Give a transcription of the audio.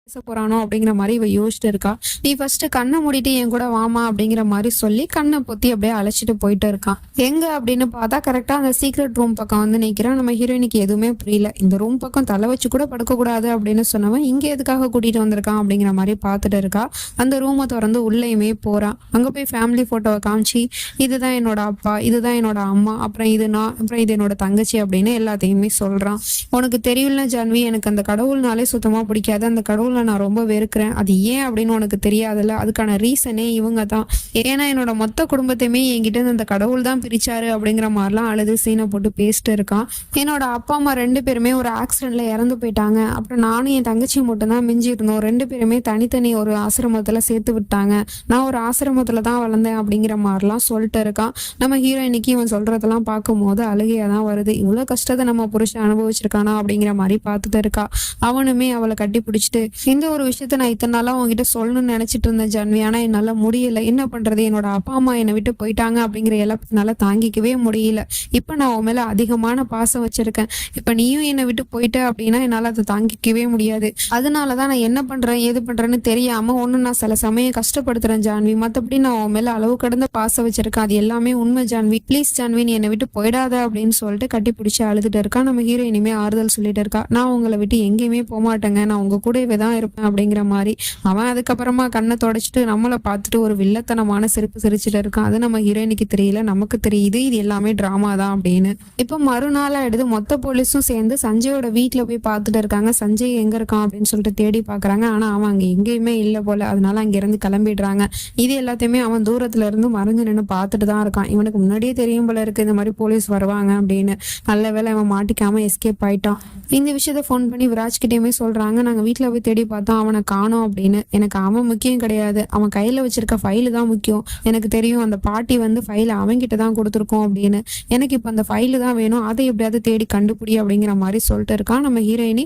பேச போறானோ அப்படிங்கிற மாதிரி இவ யோசிச்சுட்டு இருக்கா. நீ ஃபர்ஸ்ட் கண்ணை மூடிட்டு என் கூட வாமா அப்படிங்கிற மாதிரி சொல்லி கண்ணை பொத்தி அப்படியே அழைச்சிட்டு போயிட்டு இருக்கான். எங்க அப்படின்னு பார்த்தா கரெக்டா அந்த சீக்ரெட் ரூம் பக்கம் வந்து நிக்கிறான். நம்ம ஹீரோயினுக்கு எதுவுமே புரியல. இந்த ரூம் பக்கம் தலை வச்சு கூட படுக்க கூடாது அப்படின்னு சொன்னவன் இங்க எதுக்காக கூட்டிட்டு வந்திருக்கான் அப்படிங்கிற மாதிரி பார்த்துட்டு இருக்கா. அந்த ரூமை திறந்து உள்ளேயுமே போறான். அங்க போய் ஃபேமிலி போட்டோவை காமிச்சு, இதுதான் என்னோட அப்பா, இதுதான் என்னோட அம்மா, அப்புறம் இது நான், அப்புறம் இது என்னோட தங்கச்சி அப்படின்னு எல்லாத்தையுமே சொல்றான். உனக்கு தெரியல ஜான்வி, எனக்கு அந்த கடவுள்னாலே சுத்தமா பிடிக்காது. அந்த கடவுளை நான் ரொம்ப வெறுக்கிறேன். அது ஏன் அப்படின்னு உனக்கு தெரியாதுல்ல. அதுக்கான ரீசனே இவங்க தான். ஏன்னா என்னோட மொத்த குடும்பத்தையுமே என்கிட்ட இருந்து அந்த கடவுள் தான் பிரிச்சாரு அப்படிங்கிற மாதிரிலாம் அழுது சீனை போட்டு பேசிட்டு இருக்கான். என்னோட அப்பா அம்மா 2 பேருமே ஒரு ஆக்சிடென்ட்ல இறந்து போயிட்டாங்க. அப்புறம் நானும் என் தங்கச்சி மட்டும் தான் மிஞ்சி இருந்தோம். 2 பேருமே தனித்தனி ஒரு ஆசிரமத்துல சேர்த்து விட்டாங்க. நான் ஒரு ஆசிரமத்துல தான் வளர்ந்தேன் அப்படிங்கிற மாதிரிலாம் சொல்லிட்டு இருக்கான். நம்ம ஹீரோயினுக்கு இவன் சொல்றதெல்லாம் பார்க்கும்போது அழுகையா தான் வருது. இவ்வளவு கஷ்டத்தை நம்ம புருஷன் அனுபவிச்சிருக்கானா அப்படிங்கிற மாதிரி பார்த்துட்டு இருக்கா. அவனுமே அவளை கட்டி பிடிச்சிட்டு, இந்த ஒரு விஷயத்த நான் இத்தனை நாளா உங்ககிட்ட சொல்லணும்னு நினைச்சிட்டு இருந்தேன் ஜான்வி, ஆனா என்னால முடியல. என்ன பண்றது, என்னோட அப்பா அம்மா என்னை விட்டு போயிட்டாங்க அப்படிங்கிற என்னால தாங்கிக்கவே முடியல. இப்ப நான் உன் மேல அதிகமான பாசம் வச்சிருக்கேன். இப்ப நீயும் என்னை விட்டு போயிட்ட அப்படின்னா என்னால அதை தாங்கிக்கவே முடியாது. அதனாலதான் நான் என்ன பண்றேன் ஏது பண்றேன்னு தெரியாம ஒண்ணு நான் சில சமயம் கஷ்டப்படுத்துறேன் ஜான்வி. மத்தபடி நான் உன் மேல அளவு கடந்த பாசம் வச்சிருக்கேன். அது எல்லாமே உண்மை ஜான்வி. ப்ளீஸ் ஜான்வி, நீ என்னை விட்டு போயிடாத அப்படின்னு சொல்லிட்டு கட்டி பிடிச்சி அழுதுட்டு இருக்கா. நம்ம ஹீரோயினுமே ஆறுதல் சொல்லிட்டு இருக்கா. நான் உங்களை விட்டு எங்கேயுமே போக மாட்டேங்க, நான் உங்க கூடவே தான் இருப்பேன் அப்படிங்கிற மாதிரி. அவன் அதுக்கப்புறமா கண்ணை தொடச்சிட்டு நம்மளை பார்த்துட்டு ஒரு வில்லத்தனமான சிரிப்பு சிரிச்சுட்டு இருக்கான். அது நம்ம ஹீரோயினுக்கு தெரியல, நமக்கு தெரியுது இது எல்லாமே டிராமா தான் அப்படின்னு. இப்போ மறுநாள் எடுத்து மொத்த போலீஸும் சேர்ந்து சஞ்சயோட வீட்டுல போய் பார்த்துட்டு இருக்காங்க. சஞ்சய் எங்க இருக்கான் அப்படின்னு சொல்லிட்டு தேடி பாக்குறாங்க. ஆனா அவன் அங்க எங்கேயுமே இல்லை போல. அதனால அங்க இருந்து கிளம்பிடுறாங்க. இது எல்லாத்தையுமே அவன் தூரத்துல இருந்து மறைஞ்சு நின்று பார்த்துட்டு தான் இருக்கான். இவனுக்கு முன்னாடியே தெரியும் போல இருக்கு இந்த மாதிரி போலீஸ் வருவாங்க அப்படின்னு. நல்ல வேளை அவன் மாட்டிக்காம எஸ்கேப் ஆயிட்டான். இந்த விஷயத்த ஃபோன் பண்ணி விராஜ் கிட்டயுமே சொல்றாங்க. நாங்க வீட்டுல போய் தேடி பார்த்தோம், அவனை காணோம் அப்படின்னு. எனக்கு அவன் முக்கியம் கிடையாது, அவன் கையில வச்சிருக்க ஃபைலு தான் முக்கியம். எனக்கு தெரியும் அந்த பாட்டி வந்து ஃபைலை அவன்கிட்ட தான் கொடுத்துருக்கோம் அப்படின்னு. எனக்கு இப்போ அந்த ஃபைலு தான் வேணும், அதை எப்படியாவது தேடி கண்டுபிடி அப்படிங்கிற மாதிரி சொல்லிட்டு இருக்கான். நம்ம ஹீரோயினி